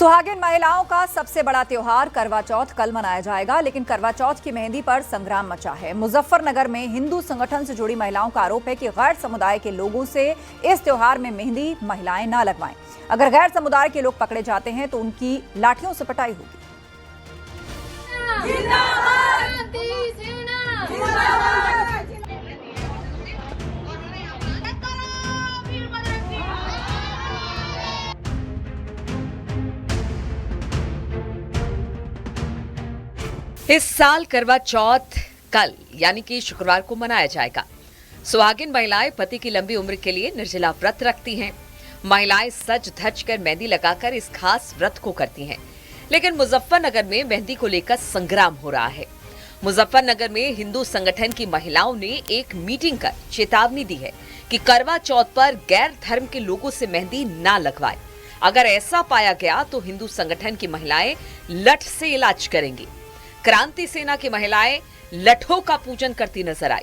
सुहागिन महिलाओं का सबसे बड़ा त्योहार करवा चौथ कल मनाया जाएगा, लेकिन करवा चौथ की मेहंदी पर संग्राम मचा है। मुजफ्फरनगर में हिंदू संगठन से जुड़ी महिलाओं का आरोप है कि गैर समुदाय के लोगों से इस त्योहार में मेहंदी महिलाएं न लगवाएं। अगर गैर समुदाय के लोग पकड़े जाते हैं तो उनकी लाठियों से पिटाई होगी। इस साल करवा चौथ कल यानी कि शुक्रवार को मनाया जाएगा। सुहागिन महिलाएं पति की लंबी उम्र के लिए निर्जला व्रत रखती हैं। महिलाएं सज धज कर मेहंदी लगाकर इस खास व्रत को करती हैं। लेकिन मुजफ्फरनगर में मेहंदी को लेकर संग्राम हो रहा है। मुजफ्फरनगर में हिंदू संगठन की महिलाओं ने एक मीटिंग कर चेतावनी दी है कि करवा चौथ पर गैर धर्म के लोगों से मेहंदी ना लगवाए। अगर ऐसा पाया गया तो हिंदू संगठन की महिलाएं लठ से इलाज करेंगी। क्रांति सेना की महिलाएं लठों का पूजन करती नजर आई।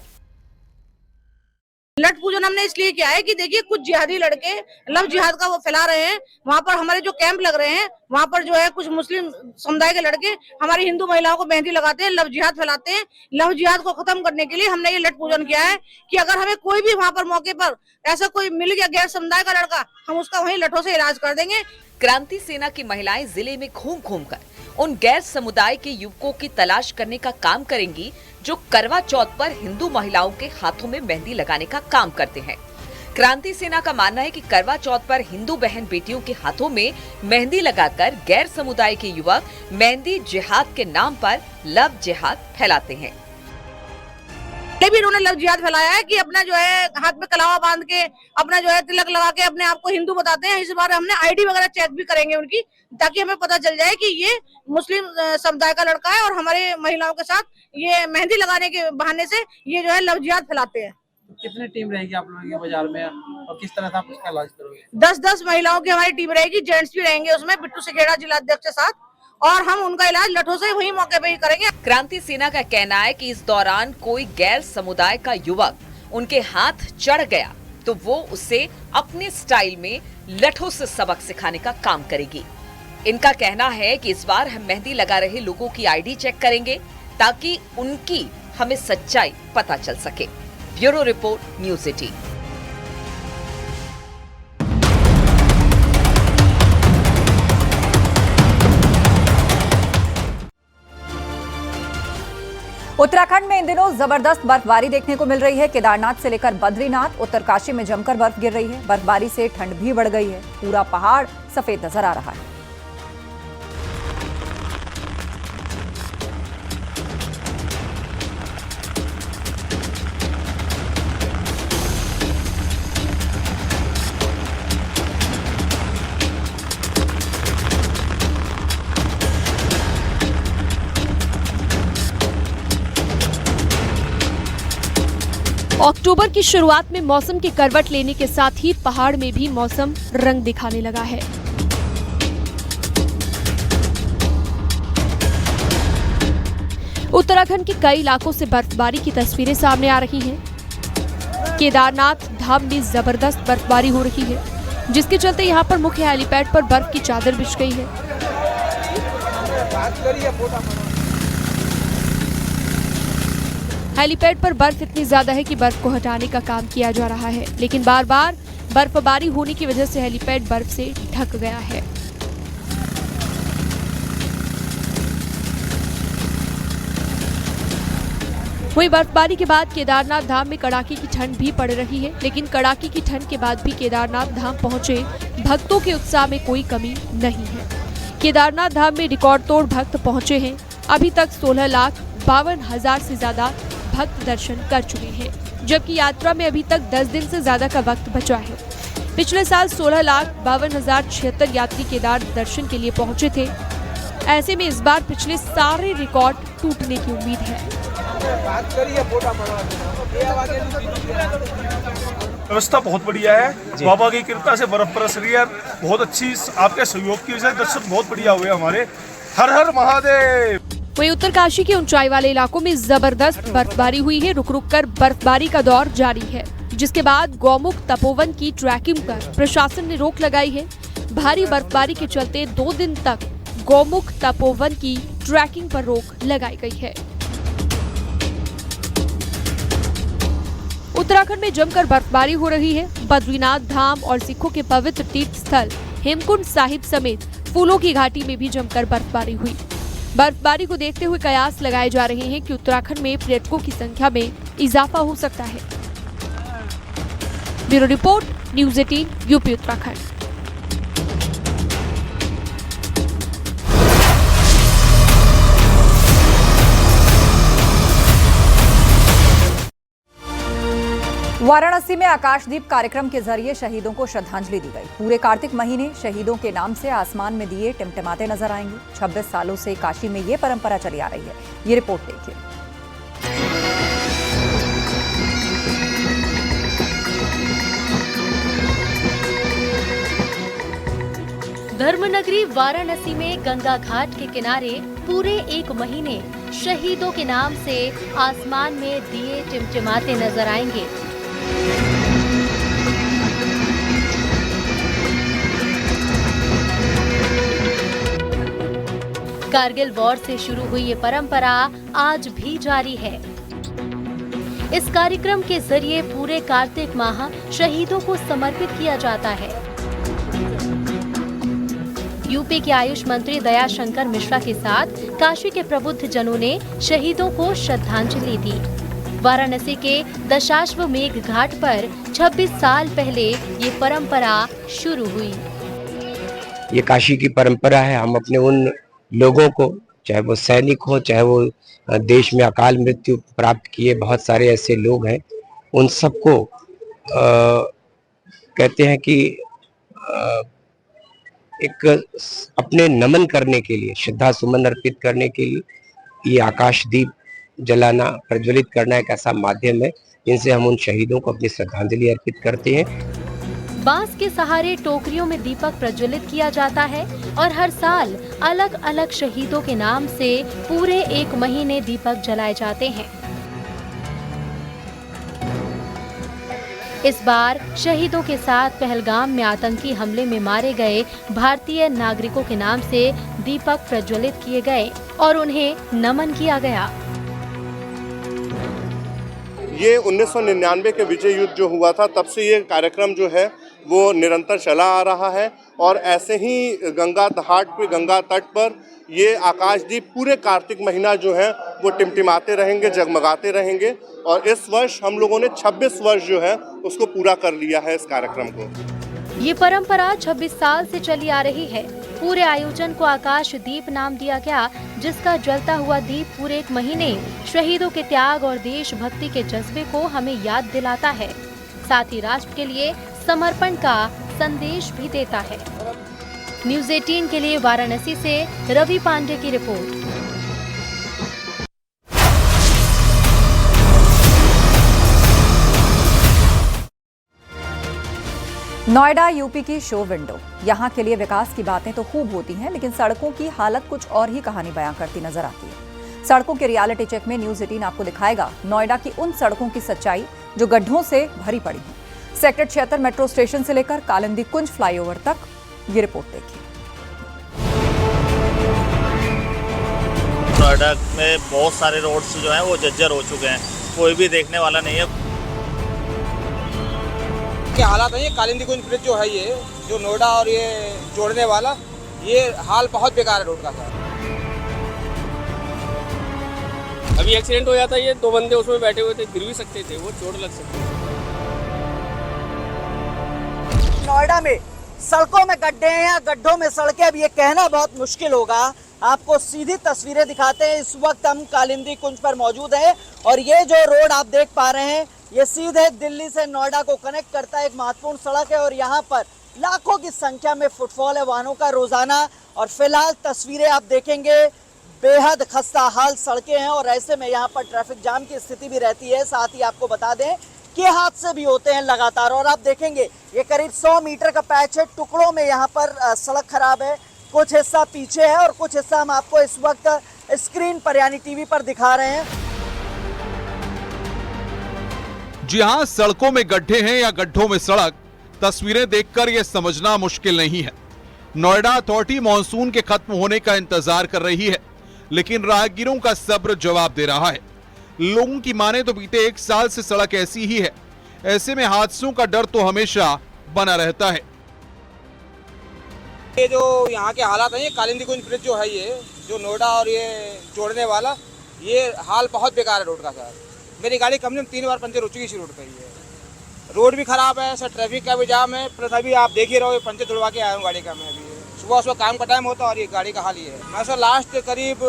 लठ पूजन हमने इसलिए किया है कि देखिए कुछ जिहादी लड़के लव जिहाद का वो फैला रहे हैं। वहाँ पर हमारे जो कैंप लग रहे हैं वहाँ पर जो है कुछ मुस्लिम समुदाय के लड़के हमारी हिंदू महिलाओं को मेहंदी लगाते हैं, लव जिहाद फैलाते हैं। लव जिहाद को खत्म करने के लिए हमने ये लठ पूजन किया है कि अगर हमें कोई भी वहाँ पर मौके पर ऐसा कोई मिल गया गैर समुदाय का लड़का, हम उसका वहीं लठों से इलाज कर देंगे। क्रांति सेना की महिलाएं जिले में घूम घूम कर उन गैर समुदाय के युवकों की तलाश करने का काम करेंगी जो करवा चौथ पर हिंदू महिलाओं के हाथों में मेहंदी लगाने का काम करते हैं। क्रांति सेना का मानना है कि करवा चौथ पर हिंदू बहन बेटियों के हाथों में मेहंदी लगाकर गैर समुदाय के युवक मेहंदी जिहाद के नाम पर लव जिहाद फैलाते हैं। भी इन्होंने लव जिहाद फैलाया है कि अपना जो है हाथ में कलावा बांध के अपना जो है तिलक लगा के अपने आप को हिंदू बताते हैं। इस बार हमने आईडी वगैरह चेक भी करेंगे उनकी, ताकि हमें पता चल जाए कि ये मुस्लिम समुदाय का लड़का है और हमारे महिलाओं के साथ ये मेहंदी लगाने के बहाने से ये जो है लव जिहाद फैलाते हैं। कितनी टीम रहेगी आप लोगों के बाजार में और किस तरह से आप उसका इलाज करोगे? 10-10 महिलाओं की हमारी टीम रहेगी, जेंट्स भी रहेंगे उसमें, बिट्टू सिखेड़ा जिलाध्यक्ष के साथ, और हम उनका इलाज लठों से वही मौके पे ही करेंगे। क्रांति सेना का कहना है कि इस दौरान कोई गैर समुदाय का युवक उनके हाथ चढ़ गया तो वो उसे अपने स्टाइल में लठों से सबक सिखाने का काम करेगी। इनका कहना है कि इस बार हम मेहंदी लगा रहे लोगों की आईडी चेक करेंगे ताकि उनकी हमें सच्चाई पता चल सके। Bureau report, news 18। उत्तराखंड में इन दिनों जबरदस्त बर्फबारी देखने को मिल रही है। केदारनाथ से लेकर बद्रीनाथ, उत्तरकाशी में जमकर बर्फ गिर रही है। बर्फबारी से ठंड भी बढ़ गई है। पूरा पहाड़ सफेद नजर आ रहा है। अक्टूबर की शुरुआत में मौसम की करवट लेने के साथ ही पहाड़ में भी मौसम रंग दिखाने लगा है। उत्तराखंड के कई इलाकों से बर्फबारी की तस्वीरें सामने आ रही हैं। केदारनाथ धाम में जबरदस्त बर्फबारी हो रही है, जिसके चलते यहां पर मुख्य हेलीपैड पर बर्फ की चादर बिछ गई है। हेलीपैड पर बर्फ इतनी ज्यादा है कि बर्फ को हटाने का काम किया जा रहा है, लेकिन बार बार बर्फबारी होने की वजह से हेलीपैड बर्फ से ढक गया है। वहीं बर्फबारी के बाद केदारनाथ धाम में कड़ाके की ठंड भी पड़ रही है, लेकिन कड़ाके की ठंड के बाद भी केदारनाथ धाम पहुंचे भक्तों के उत्साह में कोई कमी नहीं है। केदारनाथ धाम में रिकॉर्ड तोड़ भक्त पहुंचे हैं। अभी तक 16,52,000 से ज्यादा भक्त दर्शन कर चुके हैं, जबकि यात्रा में अभी तक 10 दिन से ज्यादा का वक्त बचा है। पिछले साल 16,52,076 यात्री केदार दर्शन के लिए पहुंचे थे। ऐसे में इस बार पिछले सारे रिकॉर्ड टूटने की उम्मीद है। व्यवस्था बहुत बढ़िया है, बाबा की कृपा से बर्फ बरस रही है। बहुत अच्छी, आपके सहयोग की वजह से दर्शन बहुत बढ़िया हुए हमारे। हर हर महादेव। वहीं उत्तरकाशी के ऊंचाई वाले इलाकों में जबरदस्त बर्फबारी हुई है। रुक रुक कर बर्फबारी का दौर जारी है, जिसके बाद गौमुख तपोवन की ट्रैकिंग पर प्रशासन ने रोक लगाई है। भारी बर्फबारी के चलते 2 दिन तक गौमुख तपोवन की ट्रैकिंग पर रोक लगाई गई है। उत्तराखंड में जमकर बर्फबारी हो रही है। बद्रीनाथ धाम और सिखों के पवित्र तीर्थ स्थल हेमकुंड साहिब समेत फूलों की घाटी में भी जमकर बर्फबारी हुई। बर्फबारी को देखते हुए कयास लगाए जा रहे हैं कि उत्तराखंड में पर्यटकों की संख्या में इजाफा हो सकता है। Bureau report, news 18, UP Uttarakhand. Varanasi में आकाशदीप कार्यक्रम के जरिए शहीदों को श्रद्धांजलि दी गई। पूरे कार्तिक महीने शहीदों के नाम से आसमान में दिए टिमटिमाते नजर आएंगे। 26 सालों से काशी में ये परंपरा चली आ रही है। ये रिपोर्ट देखिए। धर्मनगरी वाराणसी में गंगा घाट के किनारे पूरे 1 महीने शहीदों के नाम से आसमान में दिए टिमटिमाते नजर आएंगे। कारगिल वॉर से शुरू हुई ये परंपरा आज भी जारी है। इस कार्यक्रम के जरिए पूरे कार्तिक माह शहीदों को समर्पित किया जाता है। यूपी के आयुष मंत्री दया शंकर मिश्रा के साथ काशी के प्रबुद्ध जनों ने शहीदों को श्रद्धांजलि दी। वाराणसी के दशाश्वमेध घाट पर 26 साल पहले ये परंपरा शुरू हुई। ये काशी की परंपरा है। हम अपने उन लोगों को, चाहे वो सैनिक हो, चाहे वो देश में अकाल मृत्यु प्राप्त किए बहुत सारे ऐसे लोग हैं, उन सबको कहते हैं कि एक अपने नमन करने के लिए, श्रद्धा सुमन अर्पित करने के लिए ये आकाशदीप जलाना, प्रज्वलित करना एक ऐसा माध्यम है जिनसे हम उन शहीदों को अपनी श्रद्धांजलि अर्पित करते हैं। बांस के सहारे टोकरियों में दीपक प्रज्वलित किया जाता है और हर साल अलग अलग शहीदों के नाम से पूरे 1 महीने दीपक जलाए जाते हैं। इस बार शहीदों के साथ पहलगाम में आतंकी हमले में मारे गए भारतीय नागरिकों के नाम से दीपक प्रज्वलित किए गए और उन्हें नमन किया गया। ये 1999 के विजय युद्ध जो हुआ था, तब से ये कार्यक्रम जो है वो निरंतर चला आ रहा है और ऐसे ही गंगा घाट पे, गंगा तट पर ये आकाशदीप पूरे कार्तिक महीना जो है वो टिमटिमाते रहेंगे, जगमगाते रहेंगे और इस वर्ष हम लोगों ने 26 वर्ष जो है उसको पूरा कर लिया है इस कार्यक्रम को। ये परंपरा 26 साल से चली आ रही है। पूरे आयोजन को आकाश दीप नाम दिया गया, जिसका जलता हुआ दीप पूरे 1 महीने शहीदों के त्याग और देशभक्ति के जज्बे को हमें याद दिलाता है, साथ ही राष्ट्र के लिए समर्पण का संदेश भी देता है। न्यूज़ 18 के लिए वाराणसी से रवि पांडे की रिपोर्ट। नोएडा यूपी की शो विंडो। यहाँ के लिए विकास की बातें तो खूब होती हैं, लेकिन सड़कों की हालत कुछ और ही कहानी बयां करती नजर आती है। सड़कों के रियलिटी चेक में न्यूज़ 18 आपको दिखाएगा नोएडा की उन सड़कों की सच्चाई जो गड्ढों से भरी पड़ी हैं। सेक्टर 76 मेट्रो स्टेशन से लेकर कालिंदी कुंज फ्लाईओवर तक। ये रिपोर्ट देखिए। नोएडा में बहुत सारे रोड्स जो हैं वो जर्जर हो चुके हैं, कोई भी देखने वाला नहीं है। क्या हालात है ये कालिंदी कुंज ब्रिज जो है, ये जो नोएडा और ये जोड़ने वाला, ये हाल बहुत बेकार है रोड का। अभी एक्सीडेंट हो जाता है, ये 2 बंदे उसमें बैठे हुए थे, गिर भी सकते थे, वो चोट लग सकती है। नोएडा में सड़कों में गड्ढे हैं या गड्ढों में सड़कें, अब ये कहना बहुत मुश्किल होगा। आपको सीधी तस्वीरें दिखाते हैं। इस वक्त हम कालिंदी कुंज पर मौजूद हैं और ये जो रोड आप देख पा रहे हैं, ये सीधे दिल्ली से नोएडा को कनेक्ट करता है। एक महत्वपूर्ण सड़क है और यहाँ पर लाखों की संख्या में फुटफॉल है वाहनों का रोजाना। और फिलहाल तस्वीरें आप देखेंगे, बेहद खस्ता हाल सड़कें हैं और ऐसे में यहाँ पर ट्रैफिक जाम की स्थिति भी रहती है। साथ ही आपको बता दें कि हादसे भी होते हैं लगातार। और आप देखेंगे ये करीब 100 मीटर का पैच है, टुकड़ों में यहाँ पर सड़क खराब है, कुछ हिस्सा पीछे है और कुछ हिस्सा हम आपको इस वक्त स्क्रीन पर यानी टीवी पर दिखा रहे हैं। जी हां, सड़कों में गड्ढे हैं या गड्ढों में सड़क, तस्वीरें देखकर यह समझना मुश्किल नहीं है। नोएडा अथॉरिटी मानसून के खत्म होने का इंतजार कर रही है, लेकिन राहगीरों का सब्र जवाब दे रहा है। लोगों की माने तो बीते 1 साल से सड़क ऐसी ही है। ऐसे में हादसों का डर तो हमेशा बना रहता है। ये जो यहाँ के हालात हैं, ये कालिंदी कुंज ब्रिज जो है, ये जो नोएडा और ये जोड़ने वाला, ये हाल बहुत बेकार है रोड का सर। मेरी गाड़ी कम से कम 3 बार पंचर हो चुकी इसी रोड पर ही है। रोड भी खराब है सर, ट्रैफिक का भी जाम है, प्लस अभी आप देख ही रहो पंचर छुड़वा के आया हूँ गाड़ी का मैं अभी। सुबह काम का टाइम होता है और ये गाड़ी का हाल ही है। मैं सर लास्ट करीब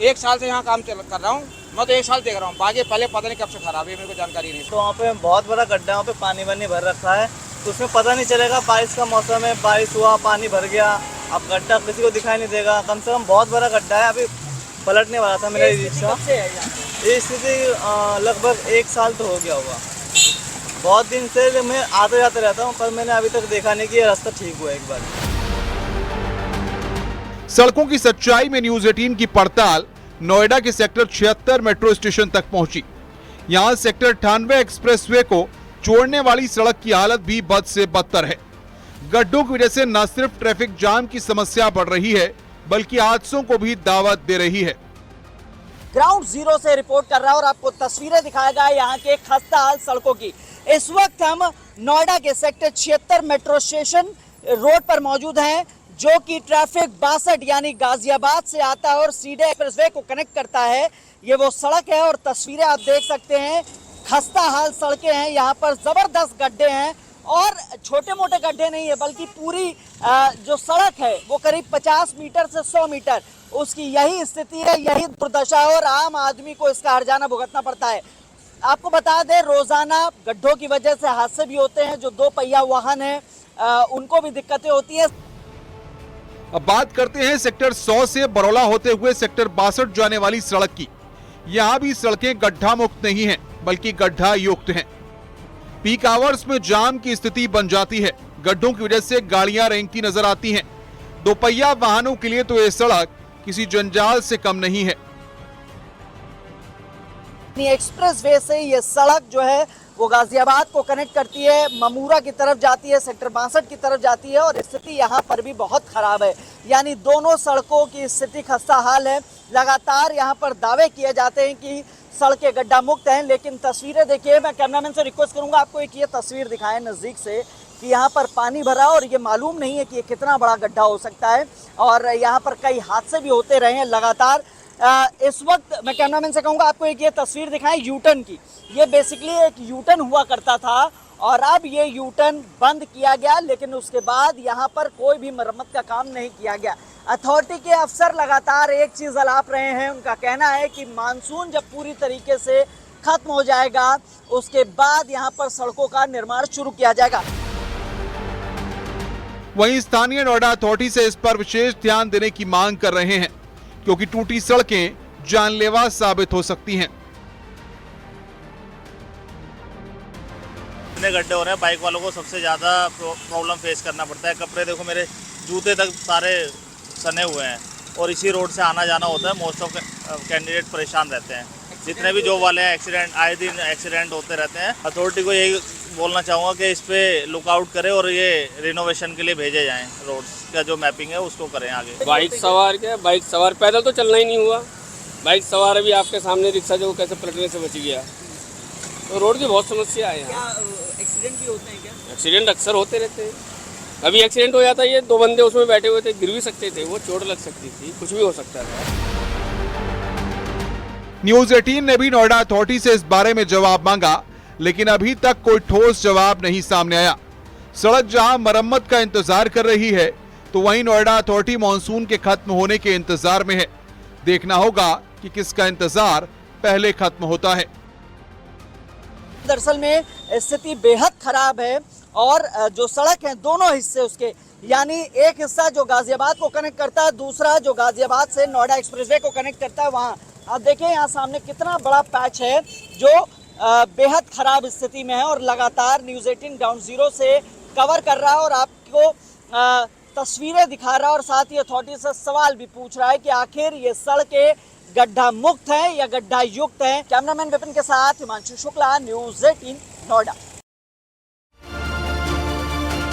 1 साल से यहाँ काम कर रहा हूँ। मैं तो 1 साल देख रहा हूँ, बाकी पहले पता नहीं कब से खराब है, मेरे को जानकारी नहीं। तो वहाँ पे बहुत बड़ा गड्ढा है, वहाँ पे पानी वानी भर रखा है, तो उसमें पता नहीं चलेगा। बारिश का मौसम है, बारिश हुआ, पानी भर गया, अब गड्ढा किसी को दिखाई नहीं देगा। कम से कम बहुत बड़ा गड्ढा है। अभी पलटने वाला था मेरा रिक्शा। ये स्थिति लगभग 1 साल तो हो गया होगा। बहुत दिन से मैं आते जाते रहता हूँ, पर मैंने अभी तक देखा नहीं कि ये रास्ता ठीक हुआ एक बार। सड़कों की सच्चाई में न्यूज 18 की पड़ताल नोएडा के सेक्टर 76 मेट्रो स्टेशन तक पहुंची। यहां सेक्टर 98 एक्सप्रेसवे को जोड़ने वाली सड़क की हालत भी बद से बदतर है। गड्ढों की वजह से न सिर्फ ट्रैफिक जाम की समस्या बढ़ रही है, बल्कि हादसों को भी दावत दे रही है। ग्राउंड जीरो से रिपोर्ट कर रहा है और आपको तस्वीरें दिखाएगा यहाँ के खस्ता हाल सड़कों की। इस वक्त हम नोएडा के सेक्टर 76 मेट्रो स्टेशन रोड पर मौजूद हैं, जो कि ट्रैफिक 62 यानी गाजियाबाद से आता है और सीधे एक्सप्रेसवे को कनेक्ट करता है। ये वो सड़क है और तस्वीरें आप देख सकते हैं। खस्ता हाल सड़कें हैं, यहाँ पर जबरदस्त गड्ढे हैं और छोटे मोटे गड्ढे नहीं है, बल्कि पूरी जो सड़क है वो करीब 50 मीटर से 100 मीटर उसकी यही स्थिति है, यही दुर्दशा है और आम आदमी को इसका हर्जाना भुगतना पड़ता है। आपको बता दें, रोजाना गड्ढों की वजह से हादसे भी होते हैं। जो 2 पहिया वाहन है उनको भी दिक्कतें होती हैं। अब बात करते हैं सेक्टर 100 से बरौला होते हुए सेक्टर 62 जाने वाली सड़क की। यहाँ भी सड़कें गड्ढा मुक्त नहीं हैं, बल्कि गड्ढा युक्त हैं। पीक आवर्स में जाम की स्थिति बन जाती है। गड्ढों की वजह से गाड़ियां रेंगती नजर आती हैं। 2 पहिया वाहनों के लिए तो ये सड़क किसी जंजाल से कम नहीं है। एक्सप्रेसवे से ये सड़क जो है वो गाजियाबाद को कनेक्ट करती है, ममूरा की तरफ जाती है, सेक्टर 62 की तरफ जाती है और स्थिति यहाँ पर भी बहुत खराब है। यानी दोनों सड़कों की स्थिति खस्ता हाल है। लगातार यहाँ पर दावे किए जाते हैं कि सड़कें गड्ढा मुक्त हैं, लेकिन तस्वीरें देखिए। मैं कैमरामैन से रिक्वेस्ट करूंगा आपको एक ये तस्वीर दिखाएं नज़दीक से कि यहाँ पर पानी भरा और ये मालूम नहीं है कि ये कितना बड़ा गड्ढा हो सकता है और यहाँ पर कई हादसे भी होते रहे हैं लगातार। इस वक्त मैं कैमरामैन से कहूँगा आपको एक ये तस्वीर दिखाएं यूटर्न की। ये बेसिकली एक यूटर्न हुआ करता था और अब ये यूटर्न बंद किया गया, लेकिन उसके बाद यहाँ पर कोई भी मरम्मत का काम नहीं किया गया। अथॉरिटी के अफसर लगातार एक चीज़ अलाप रहे हैं। उनका कहना है कि मानसून जब पूरी तरीके से खत्म हो जाएगा उसके बाद यहाँ पर सड़कों का निर्माण शुरू किया जाएगा। वहीं स्थानीय नोएडा अथॉरिटी से इस पर विशेष ध्यान देने की मांग कर रहे हैं, क्योंकि टूटी सड़कें जानलेवा साबित हो सकती हैं। इतने गड्ढे हो रहे हैं, बाइक वालों को सबसे ज़्यादा प्रॉब्लम फेस करना पड़ता है। कपड़े देखो, मेरे जूते तक सारे सने हुए हैं और इसी रोड से आना जाना होता है। मोस्ट ऑफ कैंडिडेट परेशान रहते हैं। जितने भी जॉब वाले हैं, एक्सीडेंट आए दिन एक्सीडेंट होते रहते हैं। अथॉरिटी को यही बोलना चाहूँगा कि इस पे लुकआउट करें और ये रिनोवेशन के लिए भेजे जाएं। रोड्स का जो मैपिंग है उसको करें आगे। बाइक सवार पैदल तो चलना ही नहीं हुआ। बाइक सवार अभी आपके सामने रिक्शा जो कैसे पलटने से बच गया। तो रोड की बहुत समस्या है यहाँ। एक्सीडेंट भी होते हैं क्या? एक्सीडेंट अक्सर होते रहते हैं। कभी एक्सीडेंट हो जाता है, ये 2 बंदे उसमें बैठे हुए थे, गिर भी सकते थे, वो चोट लग सकती थी, कुछ भी हो सकता था। न्यूज 18 ने भी नोएडा अथॉरिटी से इस बारे में जवाब मांगा, लेकिन अभी तक कोई ठोस जवाब नहीं सामने आया। सड़क जहां मरम्मत का इंतजार कर रही है, तो वहीं नोएडा अथॉरिटी मानसून के खत्म होने के इंतजार में है। देखना होगा कि किसका इंतजार पहले खत्म होता है। दरअसल में स्थिति बेहद खराब है और जो सड़क है दोनों हिस्से उसके, यानी एक हिस्सा जो गाजियाबाद को कनेक्ट करता है, दूसरा जो गाजियाबाद से नोएडा एक्सप्रेसवे को कनेक्ट करता है। वहाँ आप देखें यहाँ सामने कितना बड़ा पैच है जो बेहद खराब स्थिति में है और लगातार न्यूज़ 18 ग्राउंड जीरो से कवर कर रहा है और आपको तस्वीरें दिखा रहा है और साथ ही अथॉरिटी से सवाल भी पूछ रहा है कि आखिर ये सड़कें गड्ढा मुक्त है या गड्ढा युक्त है। कैमरामैन विपिन के साथ हिमांशु शुक्ला, न्यूज़ 18 नोएडा।